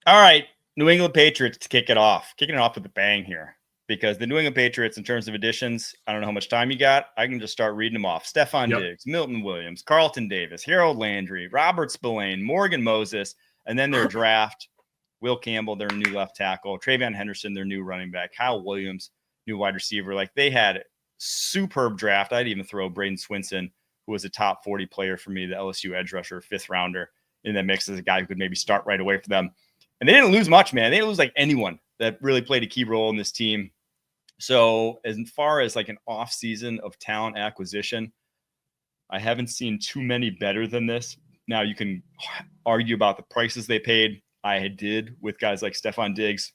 All right, New England Patriots to kick it off. Kicking it off with a bang here because the New England Patriots, in terms of additions, I don't know how much time you got. I can just start reading them off. Stephon Diggs, Milton Williams, Carlton Davis, Harold Landry, Robert Spillane, Morgan Moses, and then their draft, Will Campbell, their new left tackle, Travion Henderson, their new running back, Kyle Williams, new wide receiver. Like, they had superb draft. I'd even throw Braden Swinson, who was a top 40 player for me, the LSU edge rusher, 5th rounder, in that mix as a guy who could maybe start right away for them. And they didn't lose much, man. They didn't lose like anyone that really played a key role in this team. So as far as like an off season of talent acquisition, I haven't seen too many better than this. Now you can argue about the prices they paid. I did with guys like Stephon Diggs.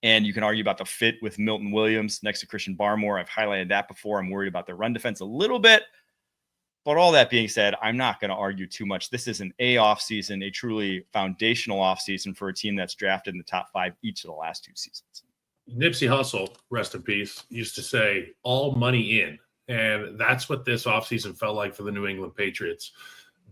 And you can argue about the fit with Milton Williams next to Christian Barmore. I've highlighted that before. I'm worried about their run defense a little bit. But all that being said, I'm not going to argue too much. This is an offseason, a truly foundational offseason for a team that's drafted in the top 5 each of the last 2 seasons. Nipsey Hussle, rest in peace, used to say, all money in. And that's what this offseason felt like for the New England Patriots.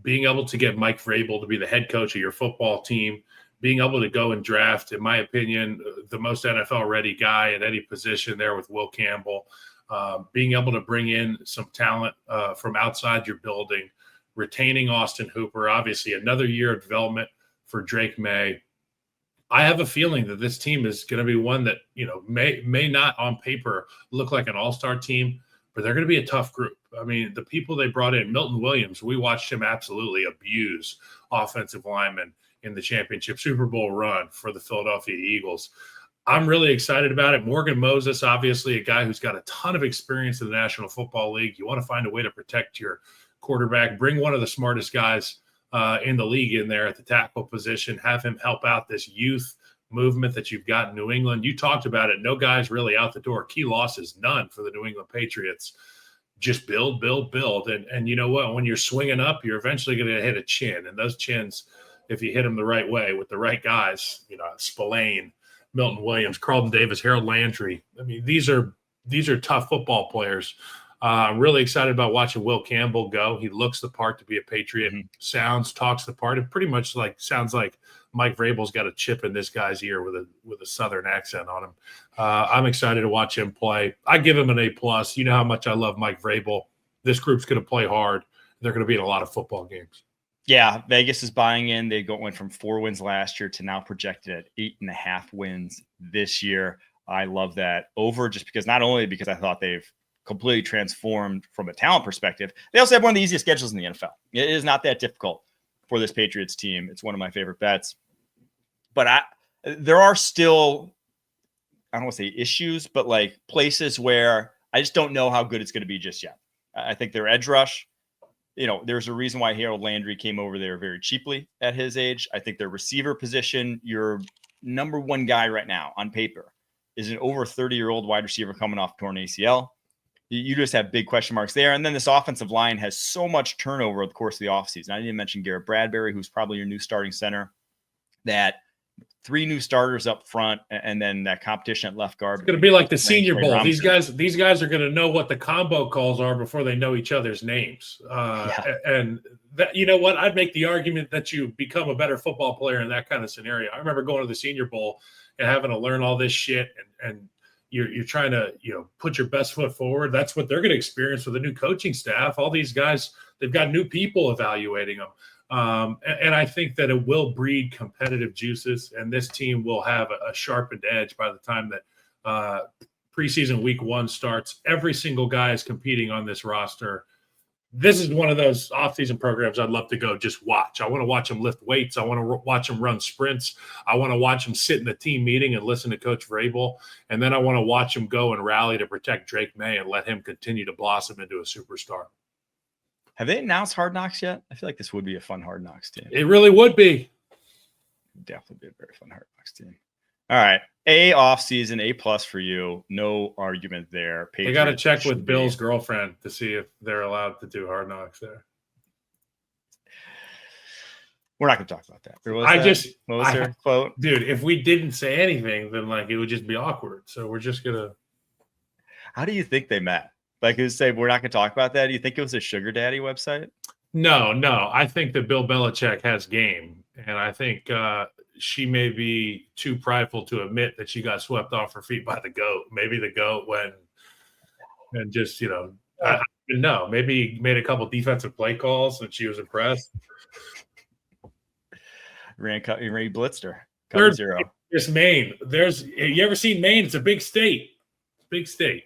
Being able to get Mike Vrabel to be the head coach of your football team, being able to go and draft, in my opinion, the most NFL-ready guy at any position there with Will Campbell, being able to bring in some talent from outside your building, retaining Austin Hooper, obviously another year of development for Drake May. I have a feeling that this team is going to be one that, may not on paper look like an all-star team, but they're going to be a tough group. I mean, the people they brought in, Milton Williams, we watched him absolutely abuse offensive linemen in the championship Super Bowl run for the Philadelphia Eagles. I'm really excited about it. Morgan Moses, obviously a guy who's got a ton of experience in the National Football League. You want to find a way to protect your quarterback. Bring one of the smartest guys in the league in there at the tackle position. Have him help out this youth movement that you've got in New England. You talked about it. No guys really out the door. Key losses, none for the New England Patriots. Just build. And you know what? When you're swinging up, you're eventually going to hit a chin. And those chins, if you hit them the right way with the right guys, Spillane, Milton Williams, Carlton Davis, Harold Landry. I mean, these are tough football players. I'm really excited about watching Will Campbell go. He looks the part to be a Patriot, talks the part. It pretty much sounds like Mike Vrabel's got a chip in this guy's ear with a Southern accent on him. I'm excited to watch him play. I give him an A+. You know how much I love Mike Vrabel. This group's going to play hard. They're going to be in a lot of football games. Yeah, Vegas is buying in. They went from 4 wins last year to now projected at 8.5 wins this year. I love that over just because not only because I thought they've completely transformed from a talent perspective, they also have one of the easiest schedules in the NFL. It is not that difficult for this Patriots team. It's one of my favorite bets. But there are still, I don't want to say issues, but like places where I just don't know how good it's going to be just yet. I think their edge rush, there's a reason why Harold Landry came over there very cheaply at his age. I think their receiver position, your number one guy right now on paper, is an over 30-year-old wide receiver coming off torn ACL. You just have big question marks there. And then this offensive line has so much turnover over the course of the offseason. I didn't even mention Garrett Bradbury, who's probably your new starting center. That 3 new starters up front, and then that competition at left guard. It's going to be like the Senior Bowl. These guys are going to know what the combo calls are before they know each other's names. And that, you know what? I'd make the argument that you become a better football player in that kind of scenario. I remember going to the Senior Bowl and having to learn all this shit, and you're trying to put your best foot forward. That's what they're going to experience with a new coaching staff. All these guys, they've got new people evaluating them. And I think that it will breed competitive juices, and this team will have a sharpened edge by the time that preseason week 1 starts. Every single guy is competing on this roster. This is one of those offseason programs I'd love to go just watch. I want to watch them lift weights. I want to watch them run sprints. I want to watch them sit in the team meeting and listen to Coach Vrabel. And then I want to watch them go and rally to protect Drake May and let him continue to blossom into a superstar. Have they announced Hard Knocks yet? I feel like this would be a fun Hard Knocks team. It really would be. Definitely be a very fun Hard Knocks team. All right. A offseason, A+ for you. No argument there. They got to check with Bill's girlfriend to see if they're allowed to do Hard Knocks there. We're not going to talk about that. What was their quote? Dude, if we didn't say anything, then it would just be awkward. So we're just going to. How do you think they met? Who say we're not going to talk about that? Do you think it was a sugar daddy website? No. I think that Bill Belichick has game. And I think, she may be too prideful to admit that she got swept off her feet by the GOAT. Maybe the GOAT went and just, I don't know. Maybe he made a couple defensive play calls and she was impressed. He blitzed her. Cover zero. There's Maine. You ever seen Maine? It's a big state. Big state.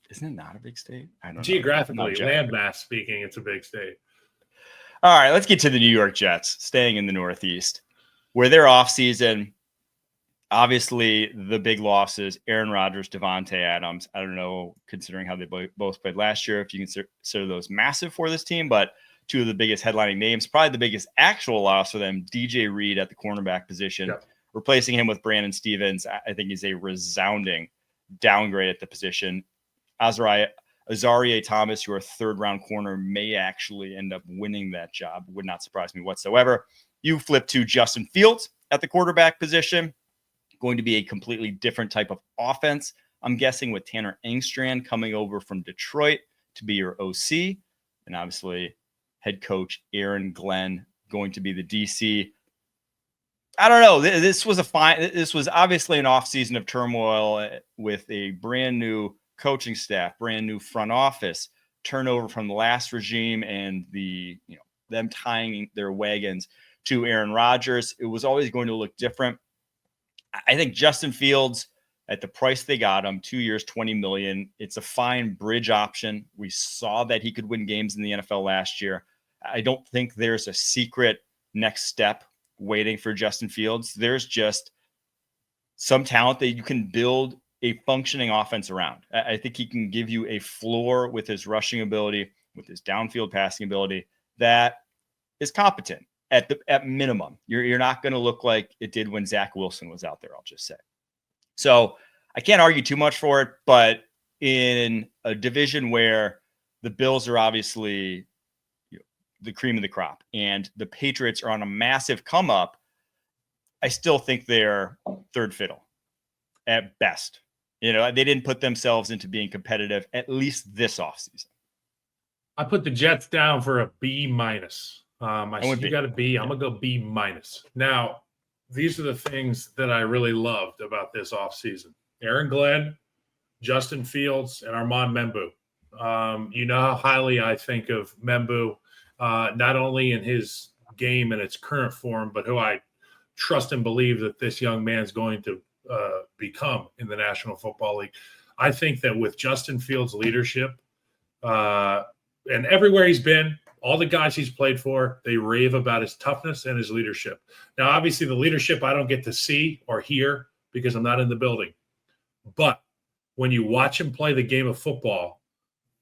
Isn't it not a big state? I don't know. Geographically, landmass speaking, it's a big state. All right, let's get to the New York Jets, staying in the Northeast, where their offseason, obviously the big losses, Aaron Rodgers, Devontae Adams. I don't know, considering how they both played last year, if you consider those massive for this team, but two of the biggest headlining names, probably the biggest actual loss for them, DJ Reed at the cornerback position. Yep. Replacing him with Brandon Stevens, I think is a resounding downgrade at the position. Azaria Thomas, your third-round corner, may actually end up winning that job. Would not surprise me whatsoever. You flip to Justin Fields at the quarterback position. Going to be a completely different type of offense. I'm guessing with Tanner Engstrand coming over from Detroit to be your OC. And obviously head coach Aaron Glenn going to be the DC. I don't know. This was obviously an offseason of turmoil with a brand new coaching staff, brand new front office, turnover from the last regime, and them tying their wagons to Aaron Rodgers. It was always going to look different. I think Justin Fields, at the price they got him, 2 years, $20 million, it's a fine bridge option. We saw that he could win games in the NFL last year. I don't think there's a secret next step waiting for Justin Fields. There's just some talent that you can build a functioning offense around. I think he can give you a floor with his rushing ability, with his downfield passing ability that is competent at minimum. You're not going to look like it did when Zach Wilson was out there, I'll just say. So I can't argue too much for it, but in a division where the Bills are obviously the cream of the crop and the Patriots are on a massive come up, I still think they're third fiddle at best. They didn't put themselves into being competitive, at least this offseason. I put the Jets down for a B-. You got a B. I'm going to go B-. Now, these are the things that I really loved about this offseason. Aaron Glenn, Justin Fields, and Armand Membu. You know how highly I think of Membu, not only in his game in its current form, but who I trust and believe that this young man's going to become in the National Football League. I think that with Justin Fields' leadership and everywhere he's been, all the guys he's played for, they rave about his toughness and his leadership. Now, obviously, the leadership I don't get to see or hear because I'm not in the building. But when you watch him play the game of football,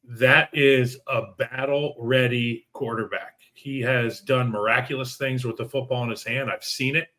that is a battle-ready quarterback. He has done miraculous things with the football in his hand. I've seen it.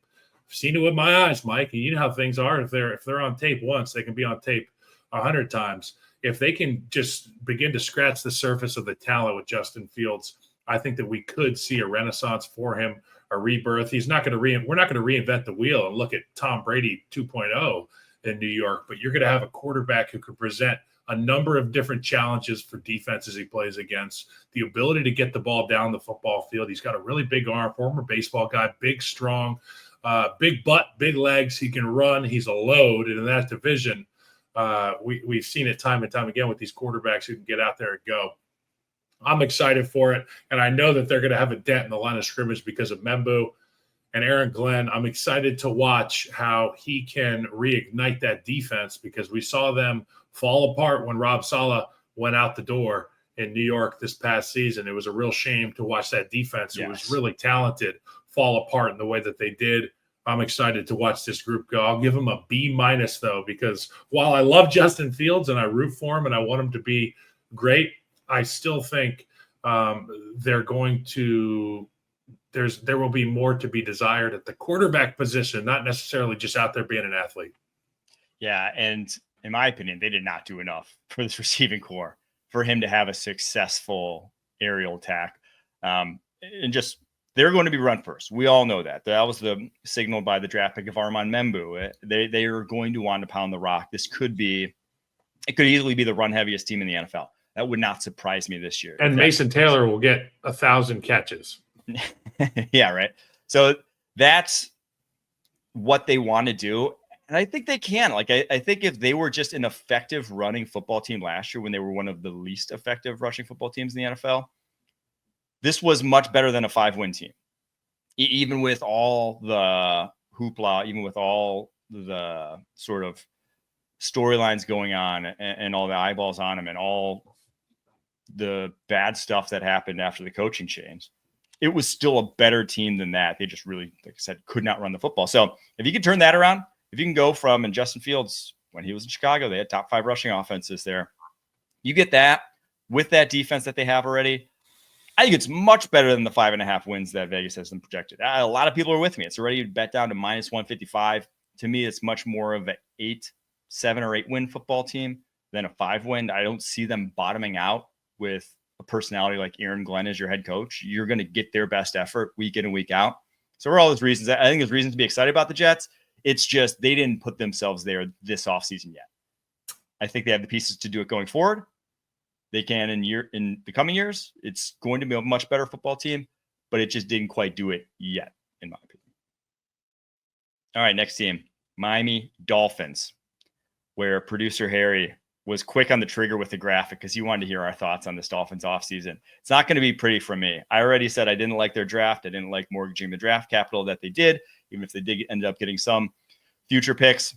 I've seen it with my eyes, Mike. And you know how things are. If they're on tape once, they can be on tape 100 times. If they can just begin to scratch the surface of the talent with Justin Fields, I think that we could see a renaissance for him, a rebirth. We're not going to reinvent the wheel and look at Tom Brady 2.0 in New York, but you're going to have a quarterback who could present a number of different challenges for defenses he plays against, the ability to get the ball down the football field. He's got a really big arm, former baseball guy, big, strong, big butt, big legs. He can run. He's a load. And in that division, we've seen it time and time again with these quarterbacks who can get out there and go. I'm excited for it, and I know that they're going to have a dent in the line of scrimmage because of Membu and Aaron Glenn. I'm excited to watch how he can reignite that defense because we saw them fall apart when Rob Saleh went out the door in New York this past season. It was a real shame to watch that defense. Yes. It was really talented fall apart in the way that they did. I'm excited to watch this group go. I'll give them a B- though, because while I love Justin Fields and I root for him and I want him to be great, I still think there will be more to be desired at the quarterback position, not necessarily just out there being an athlete. Yeah, and in my opinion, they did not do enough for this receiving core for him to have a successful aerial attack. And just they're going to be run first. We all know that. That was the signal by the draft pick of Armand Membu. They are going to want to pound the rock. It could easily be the run heaviest team in the NFL. That would not surprise me this year. And Mason Taylor will get 1,000 catches. Yeah, right. So that's what they want to do. And I think they can. Like, I think if they were just an effective running football team last year, when they were one of the least effective rushing football teams in the NFL, this was much better than a 5-win team. Even with all the hoopla, even with all the sort of storylines going on and all the eyeballs on them and all the bad stuff that happened after the coaching change, it was still a better team than that. They just really, like I said, could not run the football. So if you can turn that around, if you can go from, and Justin Fields, when he was in Chicago, they had top 5 rushing offenses there. You get that with that defense that they have already. I think it's much better than the 5.5 wins that Vegas has them projected. A lot of people are with me. It's already bet down to minus 155. To me, it's much more of an 7 or 8 win football team than a 5 win. I don't see them bottoming out with a personality like Aaron Glenn as your head coach. You're going to get their best effort week in and week out. So for all those reasons, I think there's reason to be excited about the Jets. It's just they didn't put themselves there this offseason yet. I think they have the pieces to do it going forward. They can in the coming years. It's going to be a much better football team, but it just didn't quite do it yet, in my opinion. All right, next team, Miami Dolphins, where producer Harry was quick on the trigger with the graphic because he wanted to hear our thoughts on this Dolphins offseason. It's not going to be pretty for me. I already said I didn't like their draft. I didn't like mortgaging the draft capital that they did, even if they did end up getting some future picks.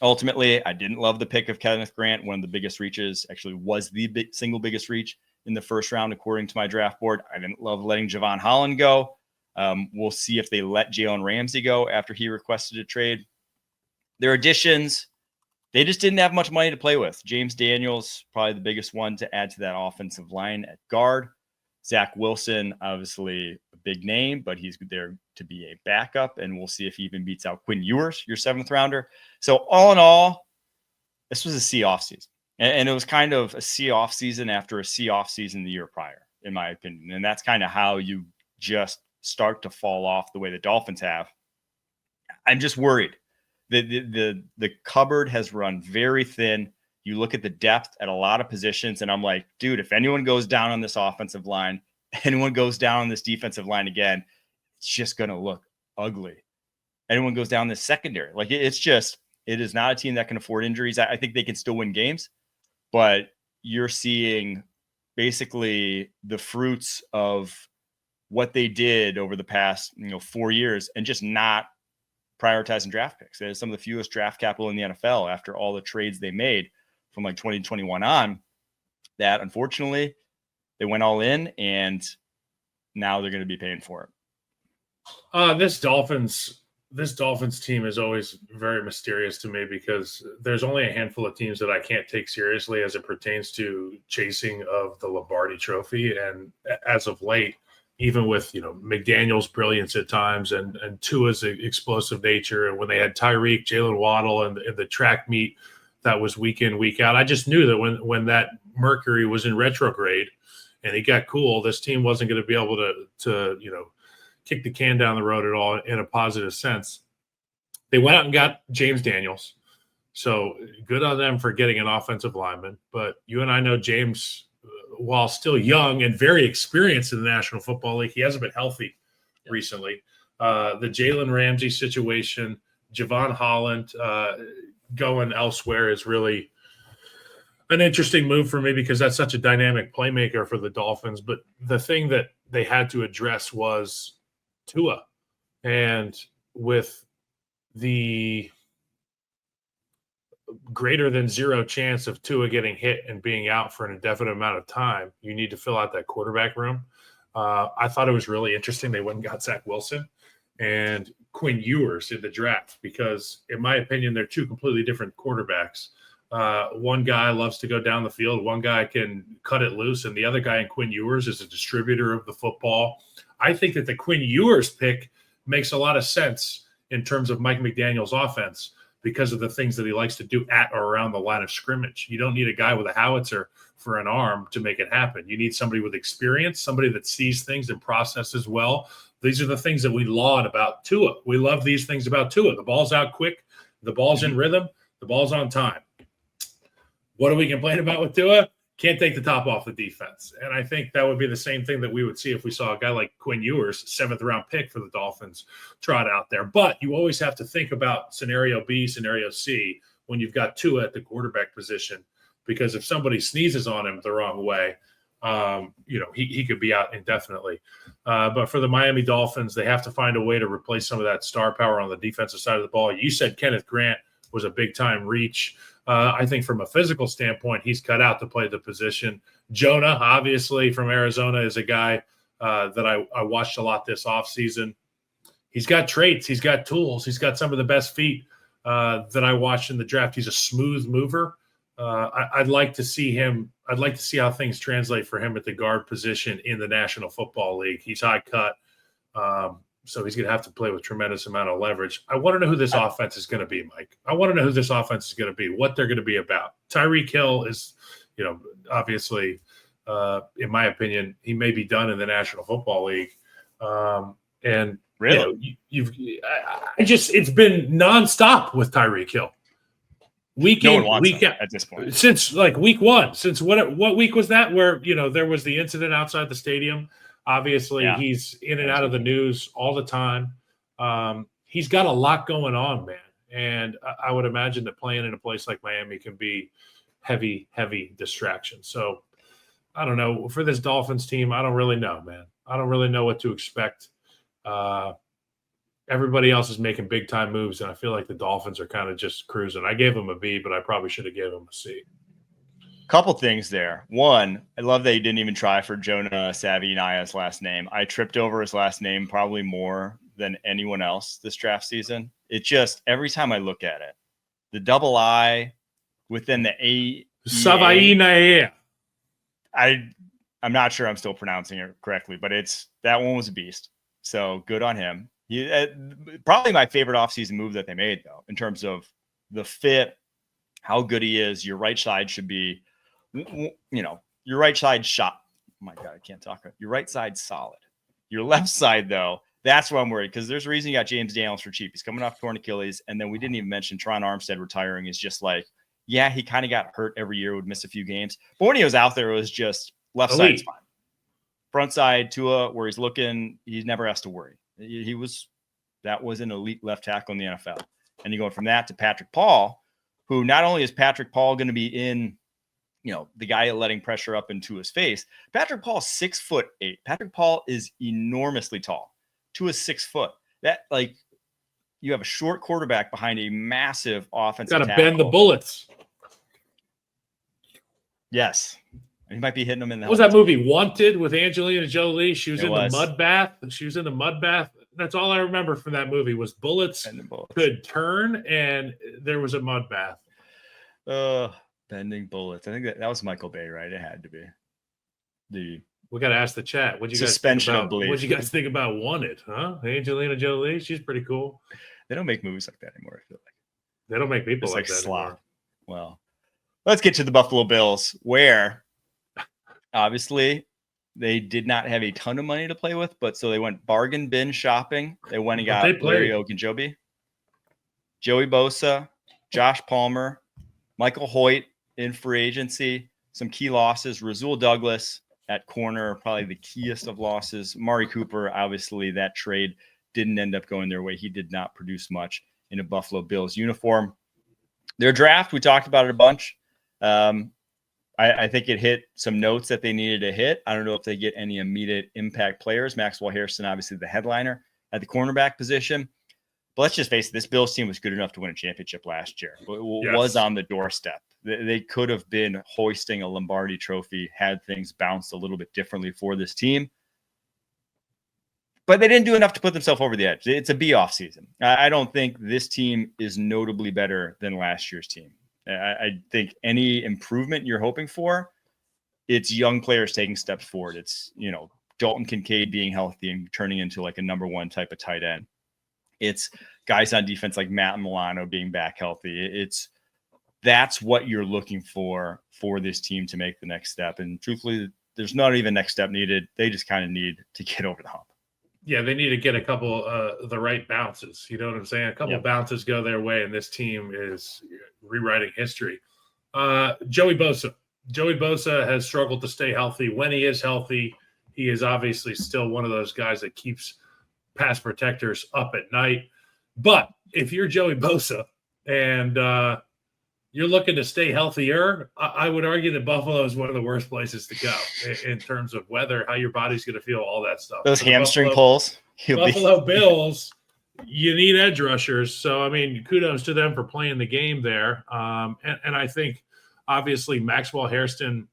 Ultimately, I didn't love the pick of Kenneth Grant. One of the biggest reaches, actually was the single biggest reach in the first round, according to my draft board. I didn't love letting Javon Holland go. We'll see if they let Jalen Ramsey go after he requested a trade. Their additions, they just didn't have much money to play with. James Daniels, probably the biggest one to add to that offensive line at guard. Zach Wilson, obviously a big name, but he's there to be a backup, and we'll see if he even beats out Quinn Ewers, your 7th rounder. So all in all, this was a C offseason. And it was kind of a C offseason after a C offseason the year prior, in my opinion. And that's kind of how you just start to fall off the way the Dolphins have. I'm just worried. The cupboard has run very thin. You look at the depth at a lot of positions, and I'm like, dude, if anyone goes down on this offensive line, anyone goes down on this defensive line again, it's just going to look ugly. Anyone goes down this secondary. Like, it is not a team that can afford injuries. I think they can still win games, but you're seeing basically the fruits of what they did over the past 4 years and just not prioritizing draft picks. They had some of the fewest draft capital in the NFL after all the trades they made from like 2021 on, that unfortunately they went all in and now they're going to be paying for it. This Dolphins team is always very mysterious to me because there's only a handful of teams that I can't take seriously as it pertains to chasing of the Lombardi Trophy. And as of late, even with McDaniel's brilliance at times and Tua's explosive nature, and when they had Tyreek, Jalen Waddle, and the track meet that was week in, week out, I just knew that when that Mercury was in retrograde and he got cool, this team wasn't going to be able to kick the can down the road at all in a positive sense. They went out and got James Daniels. So good on them for getting an offensive lineman. But you and I know James, while still young and very experienced in the National Football League, he hasn't been healthy recently. The Jalen Ramsey situation, Javon Holland going elsewhere is really an interesting move for me because that's such a dynamic playmaker for the Dolphins. But the thing that they had to address was Tua. And with the greater than zero chance of Tua getting hit and being out for an indefinite amount of time, you need to fill out that quarterback room. I thought it was really interesting. They went and got Zach Wilson and Quinn Ewers in the draft because, in my opinion, they're two completely different quarterbacks. One guy loves to go down the field. One guy can cut it loose. And the other guy in Quinn Ewers is a distributor of the football. I think that the Quinn Ewers pick makes a lot of sense in terms of Mike McDaniel's offense because of the things that he likes to do at or around the line of scrimmage. You don't need a guy with a howitzer for an arm to make it happen. You need somebody with experience, somebody that sees things and processes well. These are the things that we laud about Tua. We love these things about Tua. The ball's out quick. The ball's in rhythm. The ball's on time. What do we complain about with Tua? can't take the top off the defense. And I think that would be the same thing that we would see if we saw a guy like Quinn Ewers, 7th-round pick for the Dolphins, trot out there. But you always have to think about scenario B, scenario C when you've got Tua at the quarterback position, because if somebody sneezes on him the wrong way, he could be out indefinitely. But for the Miami Dolphins, they have to find a way to replace some of that star power on the defensive side of the ball. You said Kenneth Grant was a big-time reach. I think from a physical standpoint, he's cut out to play the position. Jonah, obviously, from Arizona, is a guy that I watched a lot this offseason. He's got traits. He's got tools. He's got some of the best feet that I watched in the draft. He's a smooth mover. I'd like to see him. I'd like to see how things translate for him at the guard position in the National Football League. He's high cut. So he's going to have to play with tremendous amount of leverage. I want to know who this offense is going to be, Mike. I want to know who this offense is going to be, what they're going to be about. Tyreek Hill is, obviously, in my opinion, he may be done in the National Football League. And really, it's been nonstop with Tyreek Hill. Week in, week out at this point. Since like week one. Since what week was that? Where there was the incident outside the stadium. Obviously, he's in and out of the news all the time. He's got a lot going on, man. And I would imagine that playing in a place like Miami can be heavy, heavy distraction. So I don't know. For this Dolphins team, I don't really know, man. I don't really know what to expect. Everybody else is making big-time moves, and I feel like the Dolphins are kind of just cruising. I gave them a B, but I probably should have given them a C. Couple things there. One, I love that you didn't even try for Jonah Savinaya's last name. I tripped over his last name probably more than anyone else this draft season. It just, every time I look at it, the double I within the A. Savinaia. I'm not sure I'm still pronouncing it correctly, but that one was a beast. So good on him. Probably my favorite offseason move that they made, though, in terms of the fit, how good he is. Your right side should be, your right side shot. Oh my God, I can't talk. Your right side solid. Your left side, though, that's where I'm worried, because there's a reason you got James Daniels for cheap. He's coming off torn Achilles, and then we didn't even mention Tron Armstead retiring is just like, yeah, he kind of got hurt every year, would miss a few games. But when he was out there, it was just left side's fine. Front side, Tua, where he's looking, he never has to worry. That was an elite left tackle in the NFL. And you go from that to Patrick Paul, who not only is Patrick Paul going to be in, the guy letting pressure up into his face. Patrick Paul is 6'8". Patrick Paul is enormously tall. Tua is 6 foot. That, you have a short quarterback behind a massive offensive tackle. Got to bend the bullets. Yes. He might be hitting them in the. What was that movie, Wanted, with Angelina Jolie? She was in the mud bath. She was in the mud bath. That's all I remember from that movie was bullets could turn, and there was a mud bath. Bending bullets. I think that was Michael Bay, right? It had to be. We got to ask the chat. What'd you guys think about Wanted? Huh? Angelina Jolie. She's pretty cool. They don't make movies like that anymore. I feel like they don't make people like that slop. Anymore. Well, let's get to the Buffalo Bills, where obviously they did not have a ton of money to play with, but so they went bargain bin shopping. They went and got Larry Ogunjobi, Joey Bosa, Josh Palmer, Michael Hoyt in free agency, some key losses. Rasul Douglas at corner, probably the keyest of losses. Mari Cooper, obviously that trade didn't end up going their way. He did not produce much in a Buffalo Bills uniform. Their draft, we talked about it a bunch. I think it hit some notes that they needed to hit. I don't know if they get any immediate impact players. Maxwell Harrison, obviously the headliner at the cornerback position. But let's just face it, this Bills team was good enough to win a championship last year. It was on the doorstep. They could have been hoisting a Lombardi trophy had things bounced a little bit differently for this team. But they didn't do enough to put themselves over the edge. It's a B-off season. I don't think this team is notably better than last year's team. I think any improvement you're hoping for, it's young players taking steps forward. It's, Dalton Kincaid being healthy and turning into like a number one type of tight end. It's guys on defense like Matt Milano being back healthy. That's what you're looking for this team to make the next step. And truthfully, there's not even next step needed. They just kind of need to get over the hump. Yeah, they need to get a couple the right bounces. You know what I'm saying? A couple bounces go their way, and this team is rewriting history. Joey Bosa, Joey Bosa has struggled to stay healthy. When he is healthy, he is obviously still one of those guys that keeps pass protectors up at night. But if you're Joey Bosa and you're looking to stay healthier, I would argue that Buffalo is one of the worst places to go in terms of weather, how your body's going to feel, all that stuff. Those hamstring pulls. Buffalo Bills, you need edge rushers. So, I mean, kudos to them for playing the game there. And I think, obviously, Maxwell Hairston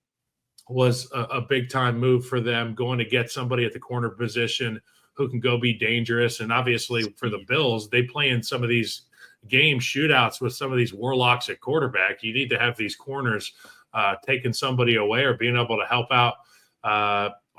was a big-time move for them, going to get somebody at the corner position who can go be dangerous. And obviously, for the Bills, they play in some of these game shootouts with some of these warlocks at quarterback. You need to have these corners taking somebody away or being able to help out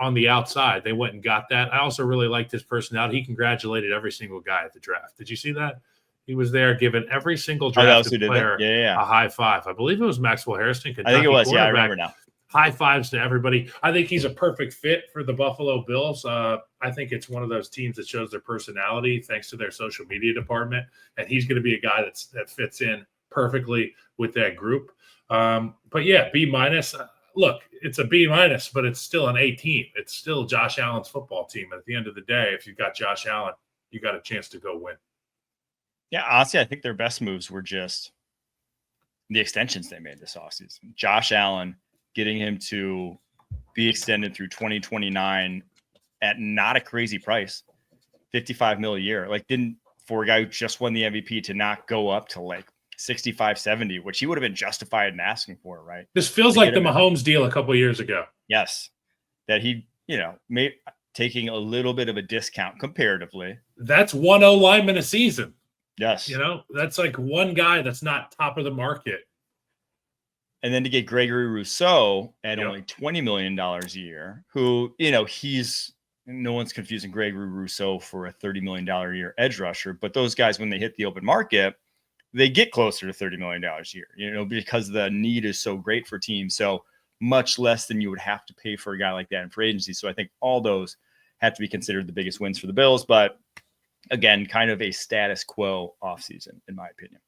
on the outside. They went and got that. I also really liked his personality. He congratulated every single guy at the draft. Did you see that? He was there giving every single drafted player a high five. I believe it was Maxwell Hairston. I think it was. Yeah, I remember now. High fives to everybody. I think he's a perfect fit for the Buffalo Bills. I think it's one of those teams that shows their personality thanks to their social media department. And he's going to be a guy that fits in perfectly with that group. But yeah, B-. Look, it's a B-, but it's still an A team. It's still Josh Allen's football team. And at the end of the day, if you've got Josh Allen, you got a chance to go win. Yeah, honestly, I think their best moves were just the extensions they made this offseason. Josh Allen, getting him to be extended through 2029 at not a crazy price, $55 million a year. Like, didn't for a guy who just won the MVP to not go up to like 65, 70, which he would have been justified in asking for, right? This feels like the Mahomes deal a couple of years ago. Yes, that he, made taking a little bit of a discount comparatively. That's one O-lineman a season. Yes, that's like one guy that's not top of the market. And then to get Gregory Rousseau at only $20 million a year, who, no one's confusing Gregory Rousseau for a $30 million a year edge rusher. But those guys, when they hit the open market, they get closer to $30 million a year, because the need is so great for teams. So much less than you would have to pay for a guy like that in free agency. So I think all those have to be considered the biggest wins for the Bills. But again, kind of a status quo offseason, in my opinion.